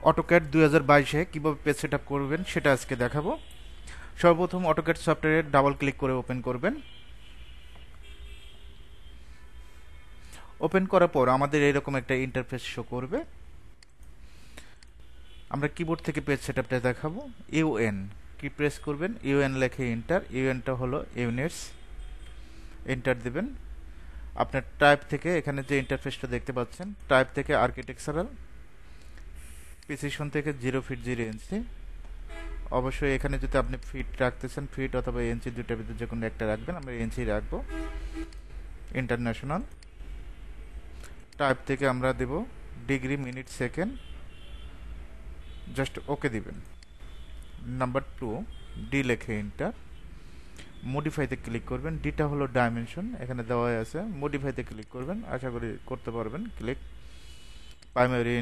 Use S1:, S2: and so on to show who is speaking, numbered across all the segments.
S1: AutoCAD 2022-এ কীভাবে page set up করবেন সেটা আজকে দেখাবো। সর্বপ্রথম অটোক্যাড সফটওয়্যারে ডাবল ক্লিক করে ওপেন করবেন। ওপেন করার পর আমাদের এরকম একটা ইন্টারফেস শো করবে। আমরা কিবোর্ড থেকে পেজ সেট আপটা দেখাবো। ইউএন কি প্রেস করবেন, ইউএন লেখে এন্টার। ইউএনটা হলো ইউনিটস, এন্টার দিবেন। আপনার টাইপ থেকে এখানে যে ইন্টারফেসটা দেখতে পাচ্ছেন, টাইপ থেকে আর্কিটেকচারাল, প্রিসিশন থেকে 0 ফিট 0 ইঞ্চি। অবশ্যই এখানে যদি আপনি ফিট রাখতেছেন, ফিট অথবা ইঞ্চি দুটার ভিতরে যে কোনো একটা রাখবেন। আমরা ইঞ্চি রাখবো। ইন্টারন্যাশনাল টাইপ থেকে আমরা দেব degree, minute, second. Just okay দিবেন। নাম্বার 2 ডি লেখে এন্টার। মডিফাইতে ক্লিক করবেন। ডিটা হলো ডাইমেনশন, এখানে দেওয়া আছে। মডিফাইতে ক্লিক করবেন, আশা করি করতে পারবেন। ক্লিক প্রাইমারি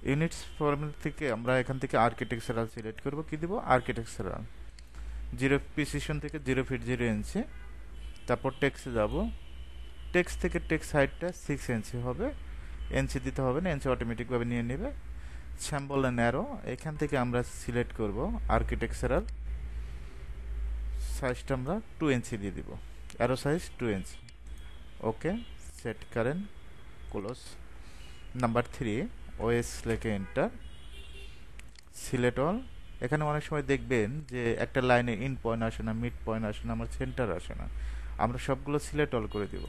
S1: ইউনিটস ফরম্যাট থেকে আমরা এখান থেকে আর্কিটেকচারাল সিলেক্ট করব। কি দিব? আর্কিটেকচারাল। 0 প্রিসিশন থেকে 0 ফিট 0 ইঞ্চি। তারপর টেক্সটে যাব। টেক্সট থেকে টেক্সট হাইটটা 6 ইঞ্চি হবে। ইঞ্চি দিতে হবে না, ইঞ্চি অটোমেটিকভাবে নিয়ে নেবে। স্যাম্বল অ্যান্ড অ্যারো, এখান থেকে আমরা সিলেক্ট করব আর্কিটেকচারাল। সাইজটা আমরা 2 ইঞ্চি দিয়ে দিব। অ্যারো সাইজ 2 ইঞ্চি। ওকে, সেট করেন, ক্লোজ। নাম্বার 3 ওএস লেখে এন্টার। Select all. এখানে অনেক সময় দেখবেন যে একটা লাইনে ইন পয়েন্ট আসে না, মিড পয়েন্ট আসে না, আমার সেন্টার আসে না। আমরা সবগুলো সিলেক্ট অল করে দিব।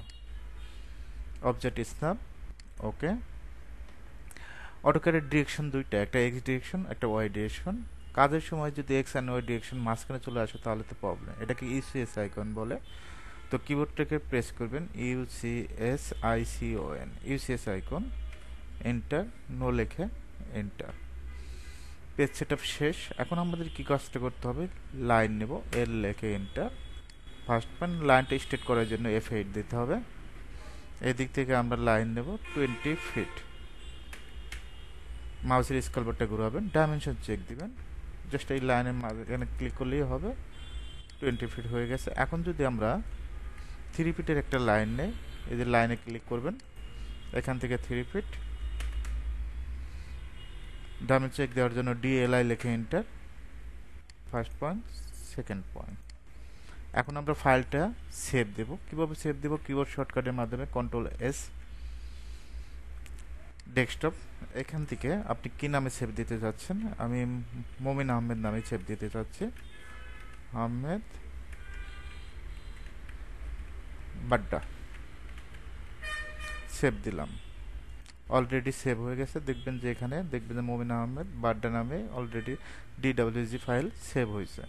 S1: অবজেক্ট স্ন্যাপ, ওকে। অটোক্যাডের ডিরেকশন দুইটা, একটা এক্স ডিরেকশন, একটা ওয়াই ডিরেকশন। কাজের সময় যদি এক্স অ্যান্ড ওয়াই ডিরেকশন মাঝখানে চলে আসে তাহলে তো প্রবলেম। এটাকে ইউসিএস আইকন বলে। তো কিবোর্ডটাকে প্রেস করবেন, UCS ICON, UCS icon. Enter, no লেখে এন্টার। পেজ সেটআপ শেষ। এখন আমাদের কি কাজটা করতে হবে? লাইন নেব, এল লেখে এন্টার। ফার্স্ট পয়েন্ট লাইনটা স্ট্রেট করার জন্য F8 দিতে হবে। এদিক থেকে আমরা লাইন নেব 20 ফিট। মাউসের স্কেল বারটা ঘুরাবেন, ডাইমেনশন চেক দিবেন। জাস্ট এই লাইনের মাঝখানে ক্লিক করলেই হবে। 20 ফিট হয়ে গেছে। এখন যদি আমরা 3 ফিটের একটা লাইন নেই, এই যে লাইনে ক্লিক করবেন, এখান থেকে 3 ফিট। ডাইমেনশন চেক দেওয়ার জন্য DLI লেখে enter. First point, second point. এখন আমরা ফাইলটা সেভ দেব। কিভাবে সেভ দেব? কিবোর্ড শর্টকাটের মাধ্যমে Ctrl+S, ডেস্কটপ। এখান থেকে আপনি কি নামে সেভ দিতে চাচ্ছেন? আমি মমিন আহমেদ নামে সেভ দিতে চাচ্ছি। আহমেদ বাড্ডা, সেভ দিলাম। অলরেডি সেভ হয়ে গেছে। দেখবেন যে এখানে দেখবেন যে মমিন আহমেদ বাড্ডা নামে অলরেডি DWG ফাইল সেভ হয়েছে।